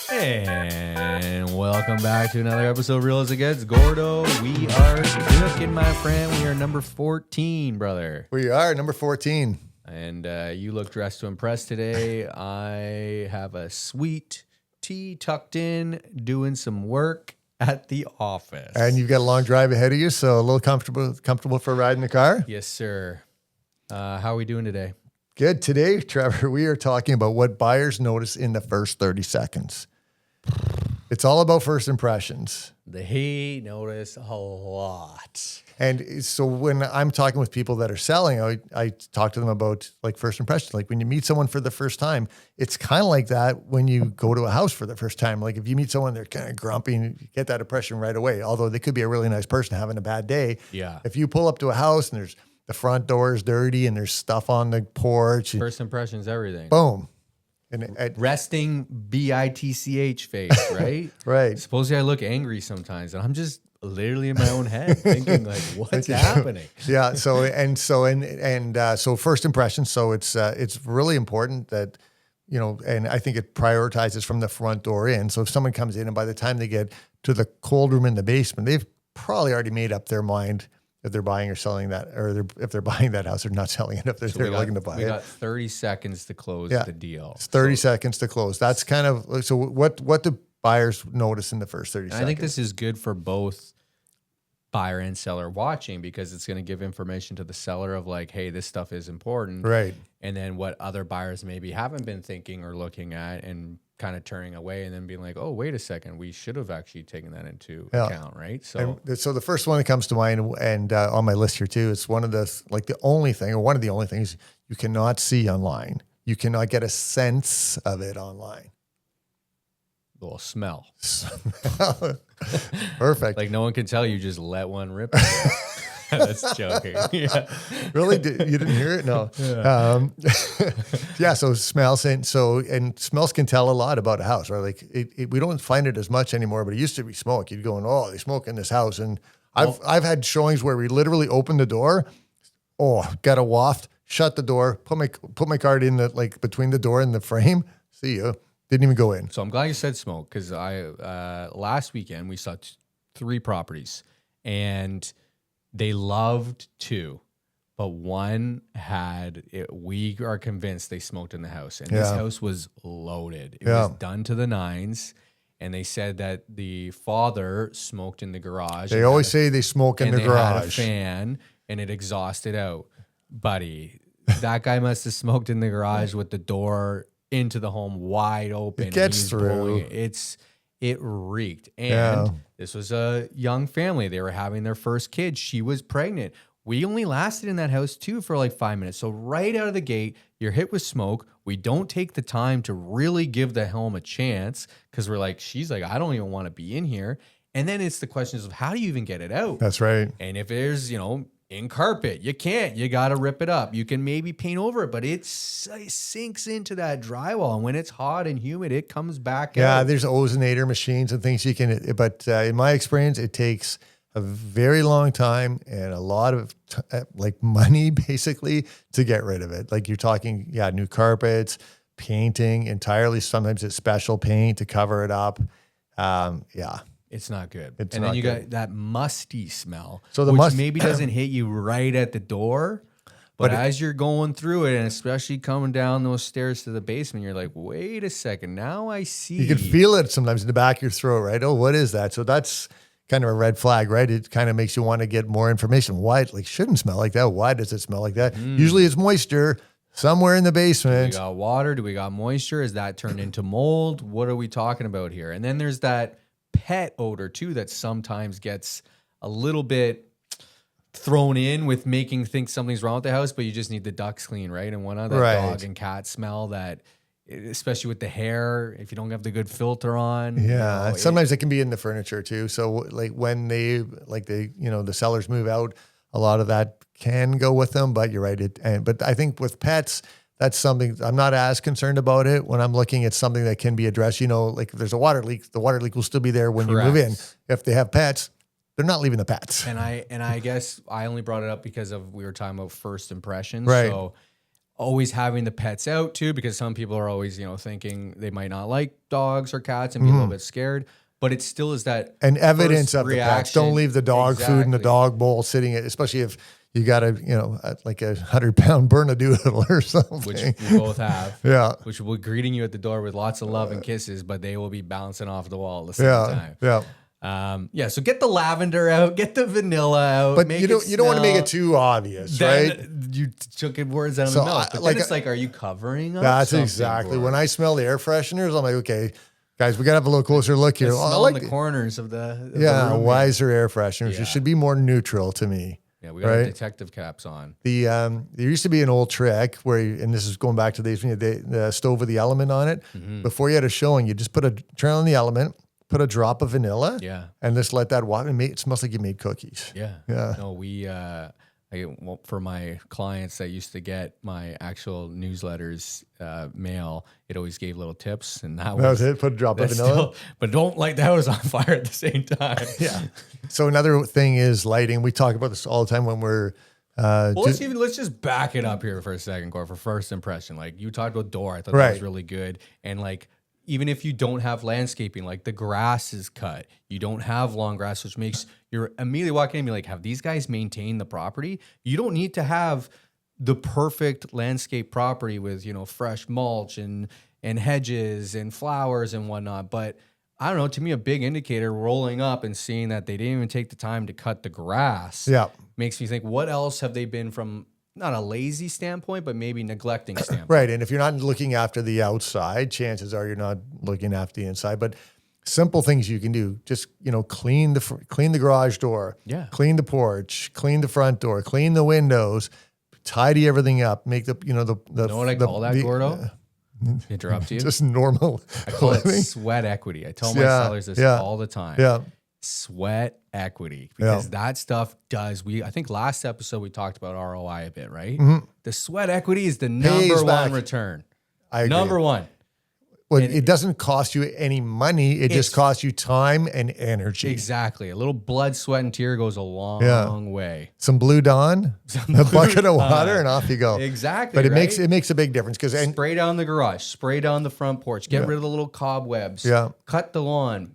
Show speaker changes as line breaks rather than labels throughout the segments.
And welcome back to another episode of Real as It Gets. Gordo, we are cooking, my friend. We are number 14, brother.
We are number 14.
And you look dressed to impress today. I have a sweet tea tucked in, doing some work at the office.
And you've got a long drive ahead of you, so a little comfortable for a ride in the car?
Yes, sir. How are we doing today?
Good. Today, Trevor, we are talking about what buyers notice in the first 30 seconds. It's all about first impressions.
They notice a lot.
And so when I'm talking with people that are selling, I talk to them about like first impressions. Like when you meet someone for the first time, it's kind of like that when you go to a house for the first time. Like if you meet someone, they're kind of grumpy and you get that impression right away. Although they could be a really nice person having a bad day.
Yeah.
If you pull up to a house and the front door is dirty and there's stuff on the porch.
First impressions, everything.
Boom.
Resting BITCH face, right?
Right.
Supposedly I look angry sometimes, and I'm just literally in my own head thinking like, what's happening?
Yeah. So first impressions. So it's really important that, and I think it prioritizes from the front door in. So if someone comes in and by the time they get to the cold room in the basement, they've probably already made up their mind if they're buying or selling that, or if they're buying that house or not selling it, if they're looking to buy it.
We got 30 seconds to close the deal.
It's 30 seconds to close. That's kind of, so what do buyers notice in the first 30 seconds?
I think this is good for both buyer and seller watching, because it's going to give information to the seller of like, hey, this stuff is important.
Right.
And then what other buyers maybe haven't been thinking or looking at and kind of turning away, and then being like, oh, wait a second, we should have actually taken that into account, right? So
the first one that comes to mind, and on my list here too, it's one of the only things you cannot see online. You cannot get a sense of it online.
Well, smell.
Perfect.
Like no one can tell you just let one rip. That's joking. Yeah.
Really? You didn't hear it? No.
Yeah.
So smells, and smells can tell a lot about a house, right? Like we don't find it as much anymore, but it used to be smoke. You'd go, oh, they smoke in this house. And I've had showings where we literally open the door, got a waft, shut the door, put my card in between the door and the frame. See you. Didn't even go in.
So I'm glad you said smoke, because last weekend we saw 3 properties, and they loved 2, but one had it. We are convinced they smoked in the house, and this house was loaded. It was done to the nines, and they said that the father smoked in the garage.
They always say they smoke in the garage.
Had a fan, and it exhausted out. Buddy, that guy must have smoked in the garage with the door into the home wide open.
It gets through.
It reeked. And this was a young family. They were having their first kid. She was pregnant. We only lasted in that house too for like 5 minutes. So right out of the gate, you're hit with smoke. We don't take the time to really give the home a chance, because we're like, she's like, I don't even want to be in here. And then it's the questions of how do you even get it out?
That's right.
And if there's, in carpet, you can't. You got to rip it up. You can maybe paint over it, but it sinks into that drywall. And when it's hot and humid, it comes back out.
Yeah, there's ozonator machines and things you can, but in my experience, it takes a very long time and a lot of money basically to get rid of it. Like you're talking, new carpets, painting entirely. Sometimes it's special paint to cover it up.
It's not good.
It's
and
not
then you
good.
got that musty smell,
so
which maybe doesn't hit you right at the door, but as you're going through it, and especially coming down those stairs to the basement, you're like, wait a second, now I see.
You can feel it sometimes in the back of your throat, right? Oh, what is that? So that's kind of a red flag, right? It kind of makes you want to get more information. Why it shouldn't smell like that? Why does it smell like that? Usually it's moisture somewhere in the basement.
Do we got water? Do we got moisture? Is that turned into mold? What are we talking about here? And then there's that pet odor too that sometimes gets a little bit thrown in with making think something's wrong with the house, but you just need the ducts clean, right? And one other dog and cat smell that, especially with the hair, if you don't have the good filter on.
Yeah, sometimes it can be in the furniture too. So like when the sellers move out, a lot of that can go with them. But you're right. But I think with pets, that's something I'm not as concerned about it when I'm looking at something that can be addressed. Like if there's a water leak, the water leak will still be there when you move in. If they have pets, they're not leaving the pets.
And I guess I only brought it up because we were talking about first impressions.
Right.
So always having the pets out too, because some people are always, thinking they might not like dogs or cats and be a little bit scared. But it still is that
and evidence of
reaction.
the pets. Don't leave the dog food in the dog bowl sitting, especially if you got like a 100-pound Bernedoodle or something.
Which we both have.
Yeah.
Which will be greeting you at the door with lots of love and kisses, but they will be bouncing off the wall at the same time.
Yeah.
So get the lavender out, get the vanilla out.
But you don't want to make it too obvious, right?
You took words out of my mouth. But then it's like, are you covering up?
That's exactly. When I smell the air fresheners, I'm like, okay, guys, we got to have a little closer look here.
I like the corners of the room,
why is there air fresheners?
Yeah.
It should be more neutral to me.
Yeah, we got our detective caps on.
There used to be an old trick where, and this is going back to the stove with the element on it. Before you had a showing, you just turn on the element, put a drop of vanilla, and just let that walk. And it smells like you made cookies.
Yeah. No, for my clients that used to get my actual newsletters mail, it always gave little tips, and that was
it. Put a drop of vanilla,
but don't light the house on fire at the same time.
Yeah. So another thing is lighting. We talk about this all the time when we're.
Let's just back it up here for a second, Gord, for first impression. Like you talked about door, I thought that was really good, and like. Even if you don't have landscaping, like the grass is cut, you don't have long grass, which makes you're immediately walking in and be like, have these guys maintained the property? You don't need to have the perfect landscape property with, fresh mulch and hedges and flowers and whatnot. But I don't know, to me, a big indicator rolling up and seeing that they didn't even take the time to cut the grass makes me think, what else have they been from not a lazy standpoint, but maybe neglecting standpoint.
Right. And if you're not looking after the outside, chances are you're not looking after the inside. But simple things you can do, just, clean the garage door, clean the porch, clean the front door, clean the windows, tidy everything up, make the.
You know what I call that, Gordo? Interrupt you?
Just normal.
I call it sweat equity. I tell my sellers this all the time.
Yeah.
Sweat equity, because that stuff does. I think last episode we talked about ROI a bit, right? The sweat equity is the number one return. Number one.
Well, it doesn't cost you any money. It just costs you time and energy.
Exactly. A little blood, sweat, and tear goes a long way.
Some Blue Dawn, a bucket of water, and off you go.
Exactly.
But it makes a big difference because
spray down the garage, spray down the front porch, get rid of the little cobwebs, cut the lawn.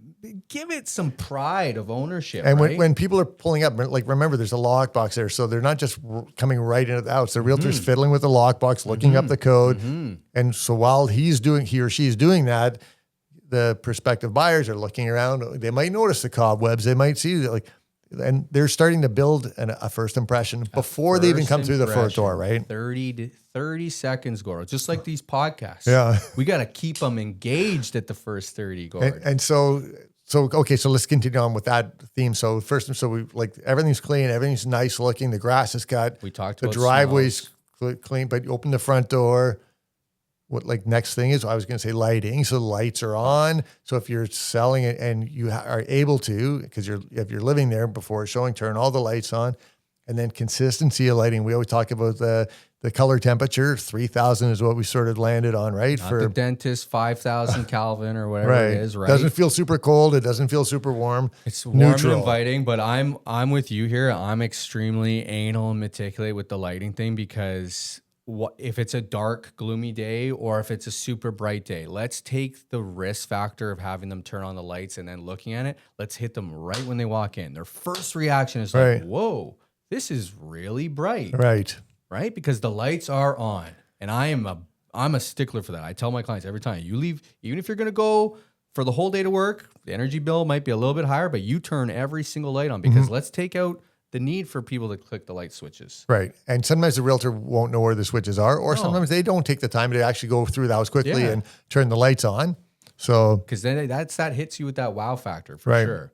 Give it some pride of ownership.
And when people are pulling up, like, remember, there's a lockbox there. So they're not just coming right into the house. The realtor's fiddling with the lockbox, looking up the code. And so while he or she's doing that, the prospective buyers are looking around. They might notice the cobwebs. They might see and they're starting to build a first impression before they even come through the front door, right?
30 seconds, Gord. Just like these podcasts.
Yeah.
We got to keep them engaged at the first 30, Gord.
And so let's continue on with that theme. So we like everything's clean, everything's nice looking. The grass is cut.
We talked
the
about
driveway's clean, but you open the front door. What next thing is I was going to say lighting. So the lights are on. So if you're selling it and you are able to, because if you're living there before showing, turn all the lights on, and then consistency of lighting. We always talk about the color temperature. 3,000 is what we sort of landed on, right?
Not for the dentist, 5,000 Kelvin or whatever it is, right?
Doesn't feel super cold. It doesn't feel super warm.
It's warm and inviting, but I'm with you here. I'm extremely anal and meticulous with the lighting thing, because if it's a dark, gloomy day or if it's a super bright day, let's take the risk factor of having them turn on the lights and then looking at it. Let's hit them right when they walk in. Their first reaction is like, whoa, this is really bright. Right? Because the lights are on. And I'm a stickler for that. I tell my clients every time, you leave, even if you're going to go for the whole day to work, the energy bill might be a little bit higher, but you turn every single light on, because let's take out the need for people to click the light switches.
Right. And sometimes the realtor won't know where the switches are, or sometimes they don't take the time to actually go through the house quickly and turn the lights on. So,
because then that hits you with that wow factor for sure.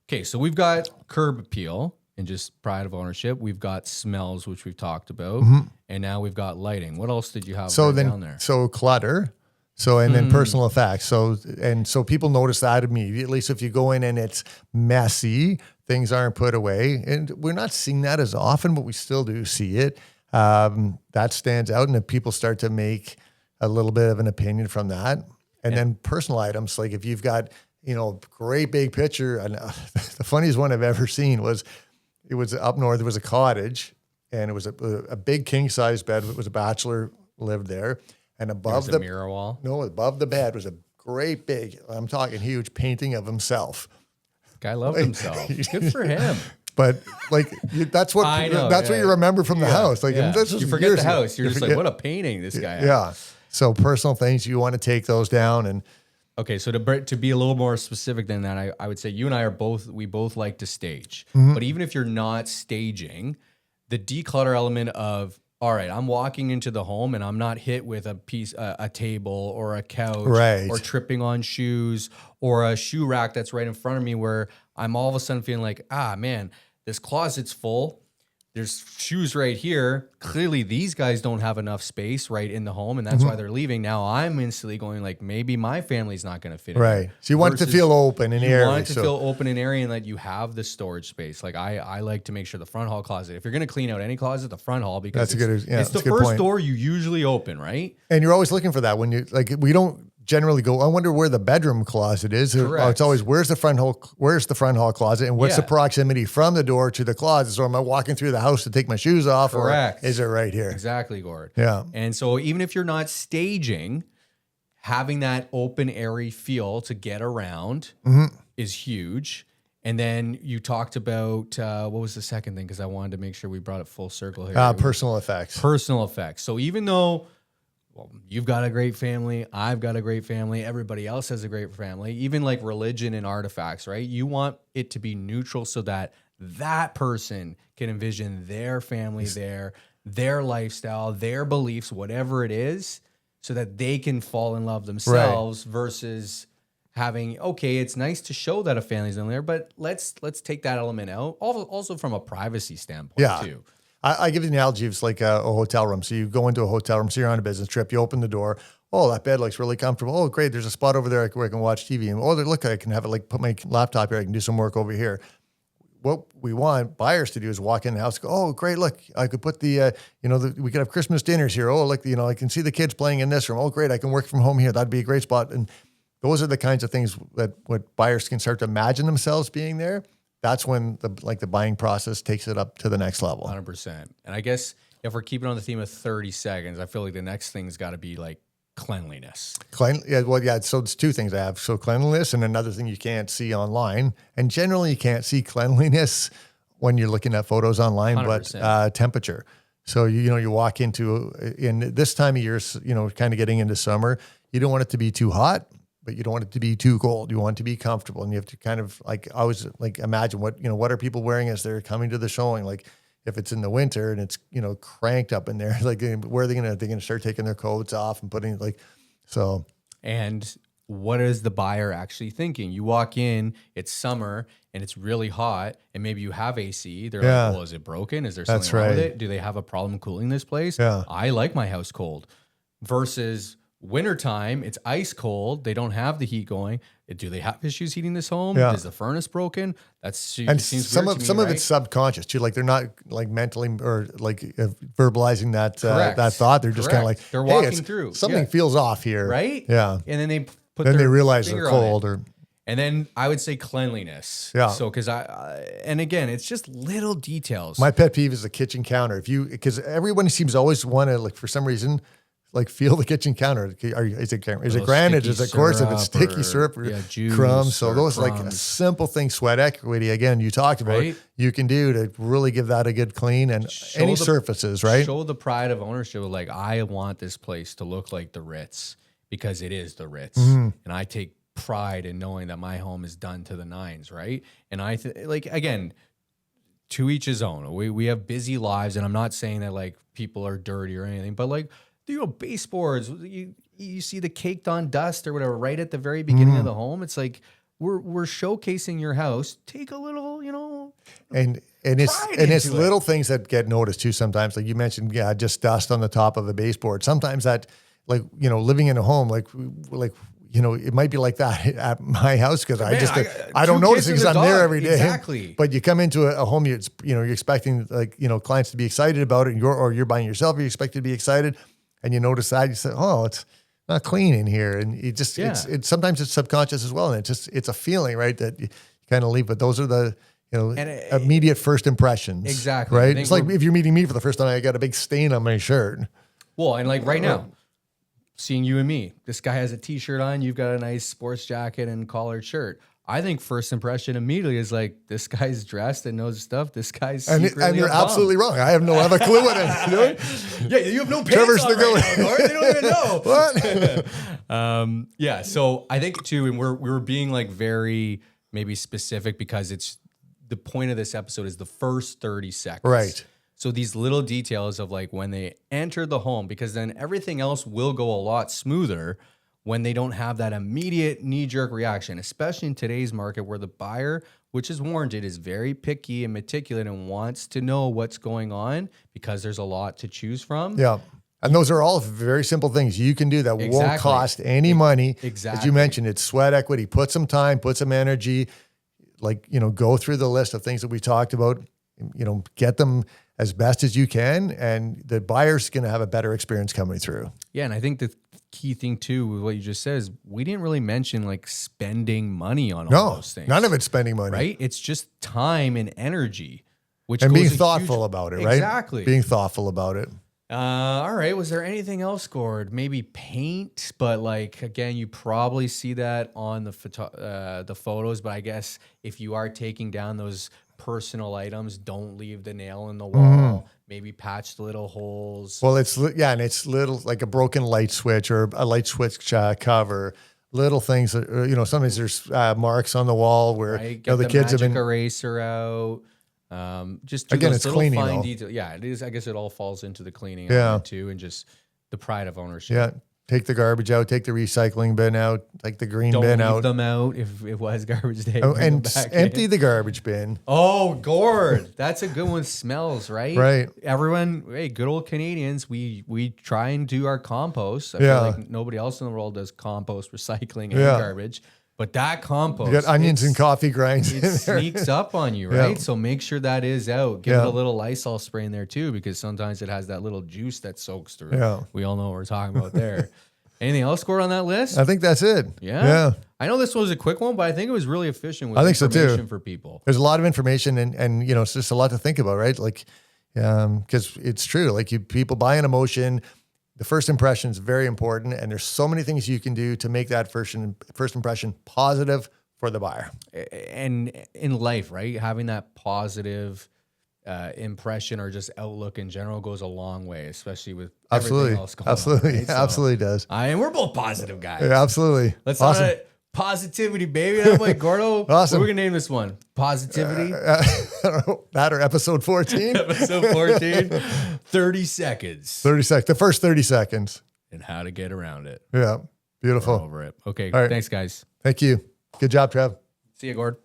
Okay. So we've got curb appeal and just pride of ownership. We've got smells, which we've talked about. And now we've got lighting. What else did you have down there?
So clutter. So, and then personal effects. So people notice that immediately. So if you go in and it's messy, things aren't put away, and we're not seeing that as often, but we still do see it. That stands out, and then people start to make a little bit of an opinion from that. And then personal items, like if you've got, great big picture, and the funniest one I've ever seen was, it was up north, there was a cottage, and it was a big king size bed. It was a bachelor lived there. And above the
mirror wall.
No, above the bed was a great big, I'm talking huge painting of himself.
Guy loved himself. Good for him.
But like that's what what you remember from the house. Like that's
you forget the house. You're just like, what a painting this guy had.
Yeah. So personal things, you want to take those down. And
okay, so to be a little more specific than that, I would say you and I we both like to stage. But even if you're not staging, the declutter element of, all right, I'm walking into the home and I'm not hit with a table or a couch or tripping on shoes or a shoe rack that's right in front of me where I'm all of a sudden feeling like, man, this closet's full. There's shoes right here. Clearly, these guys don't have enough space right in the home, and that's why they're leaving. Now I'm instantly going like, maybe my family's not going to fit in.
Right. So you want it to feel open and airy.
You want it to feel open and airy, and that you have the storage space. Like I like to make sure the front hall closet. If you're going to clean out any closet, the front hall, because it's the first door you usually open, right?
And you're always looking for that when you like. We don't generally go, I wonder where the bedroom closet is.
Correct.
It's always where's the front hall closet, and what's the proximity from the door to the closet? So am I walking through the house to take my shoes off?
Correct.
Or is it right here?
Exactly, Gord.
Yeah.
And so even if you're not staging, having that open, airy feel to get around is huge. And then you talked about, what was the second thing? Because I wanted to make sure we brought it full circle here.
Personal effects.
Personal effects. So even though you've got a great family, I've got a great family, everybody else has a great family, even like religion and artifacts, right? You want it to be neutral so that that person can envision their family there, their lifestyle, their beliefs, whatever it is, so that they can fall in love themselves versus having, okay, it's nice to show that a family's in there, but let's take that element out. Also from a privacy standpoint too.
I give you an analogy. It's like a hotel room. So you go into a hotel room, so you're on a business trip, you open the door. Oh, that bed looks really comfortable. Oh, great. There's a spot over there where I can watch TV. And look, I can have it like put my laptop here. I can do some work over here. What we want buyers to do is walk in the house, go, oh, great. Look, I could put we could have Christmas dinners here. Oh, look, I can see the kids playing in this room. Oh, great. I can work from home here. That'd be a great spot. And those are the kinds of things that what buyers can start to imagine themselves being there. That's when the buying process takes it up to the next level.
100%. And I guess if we're keeping on the theme of 30 seconds, I feel like the next thing's got to be like cleanliness.
So it's two things I have. So cleanliness, and another thing you can't see online. And generally you can't see cleanliness when you're looking at photos online, 100%. But temperature. So, you walk in this time of year, kind of getting into summer, you don't want it to be too hot, but you don't want it to be too cold. You want it to be comfortable, and you have to kind of always imagine what are people wearing as they're coming to the showing. Like if it's in the winter and it's cranked up in there, like where are they're gonna start taking their coats off and putting so. And
what is the buyer actually thinking? You walk in, it's summer and it's really hot, and maybe you have AC. They're like, well, is it broken? Is there something wrong with it? Do they have a problem cooling this place?
Yeah.
I like my house cold. Versus wintertime, it's ice cold. They don't have the heat going. Do they have issues heating this home?
Yeah.
Is the furnace broken?
And some of it's subconscious too. Like they're not like mentally or verbalizing that thought. They're just kind of like
they're walking through.
Something feels off here,
right?
Yeah.
And then they
they realize they're cold
And then I would say cleanliness.
Yeah.
So and again, it's just little details.
My pet peeve is the kitchen counter. Because everyone seems to always want to for some reason. Feel the kitchen counter. Is it granite? Is it coarse? If it's sticky syrup or crumbs. So those crumbs. A simple thing, sweat equity, again, you talked about, you can do to really give that a good clean and surfaces, right?
Show the pride of ownership. I want this place to look like the Ritz because it is the Ritz. And I take pride in knowing that my home is done to the nines, right? And again, to each his own. We have busy lives, and I'm not saying that people are dirty or anything, but baseboards, you see the caked on dust or whatever right at the very beginning of the home. It's like we're showcasing your house. Take a little,
and it's little things that get noticed too sometimes. Like you mentioned, just dust on the top of a baseboard. Sometimes that, living in a home, it might be like that at my house because I don't notice it because I'm there every day.
Exactly.
But you come into a home, you're expecting clients to be excited about it, or you're buying yourself, you're expected to be excited. And you notice that, you say, oh, it's not clean in here. And it just, it's sometimes it's subconscious as well. And it's a feeling, right, that you kind of leave. But those are the, immediate first impressions.
Exactly.
Right? It's like if you're meeting me for the first time, I got a big stain on my shirt.
Well, and like right now, seeing you and me, this guy has a t-shirt on, you've got a nice sports jacket and collared shirt. I think first impression immediately is like, this guy's dressed and knows his stuff. This guy's secretly
and you're
a bum.
absolutely wrong. I have no other clue what I'm doing.
Yeah, you have no pants
Trevor's
on
the
right now, Gord. They don't even know.
What?
Yeah, so I think too, and we were being like very maybe specific because it's the point of this episode is the first 30 seconds.
Right.
So these little details of like when they enter the home, because then everything else will go a lot smoother when they don't have that immediate knee-jerk reaction, especially in today's market where the buyer, which is warranted, is very picky and meticulous and wants to know what's going on because there's a lot to choose from.
Yeah. And those are all very simple things you can do that won't cost any money.
Exactly.
As you mentioned, it's sweat equity. Put some time, put some energy, like, go through the list of things that we talked about, get them as best as you can. And the buyer's going to have a better experience coming through.
Yeah. And I think the key thing too, with what you just said is we didn't really mention like spending money on all those things.
None of it's spending money.
Right? It's just time and energy,
and being thoughtful about it, right?
Exactly.
Being thoughtful about it.
All right. Was there anything else, Gord? Maybe paint, but like again, you probably see that on the photos. But I guess if you are taking down those personal items, don't leave the nail in the wall. Maybe patch the little holes.
Well, it's little like a broken light switch or a light switch cover. Little things that, sometimes there's marks on the wall where
right?
the kids have been
eraser out. Just do
again,
those
it's
little
cleaning
fine
though.
detail. Yeah, it is. I guess it all falls into the cleaning
Yeah.
too, and just the pride of ownership.
Yeah. Take the garbage out, take the recycling bin out, take the green
Don't
bin
leave
out.
them out if it was garbage day.
Oh,
Bring
and
them back
empty
in.
the garbage bin.
Oh, Gord, that's a good one. Smells, right?
Right.
Everyone, hey, good old Canadians, we try and do our compost. I
Yeah.
feel like nobody else in the world does compost, recycling, and
Yeah.
garbage. But that compost,
You got onions and coffee grinds in
it
there.
sneaks up on you, right?
Yeah.
So make sure that is out. Give
Yeah.
it a little Lysol spray in there too, because sometimes it has that little juice that soaks through.
Yeah.
We all know what we're talking about there. Anything else, Gord, on that list?
I think that's it.
Yeah. I know this was a quick one, but I think it was really efficient with
I think so, too.
information for people.
There's a lot of information and it's just a lot to think about, right? Like, because it's true. Like people buy an emotion. The first impression is very important. And there's so many things you can do to make that first impression positive for the buyer.
And in life, right? Having that positive impression or just outlook in general goes a long way, especially with everything else going on. Right? So,
Absolutely does.
and we're both positive guys.
Yeah, absolutely.
Let's
awesome.
positivity, baby. I'm like, Gordo,
Awesome.
what are we going to name this one? Positivity?
I don't know, that or episode 14?
Episode 14, 30 seconds.
30 seconds. The first 30 seconds.
And how to get around it.
Yeah.
We're
Beautiful.
over it. Okay.
All right.
Thanks, guys.
Thank you. Good job, Trev.
See you, Gord.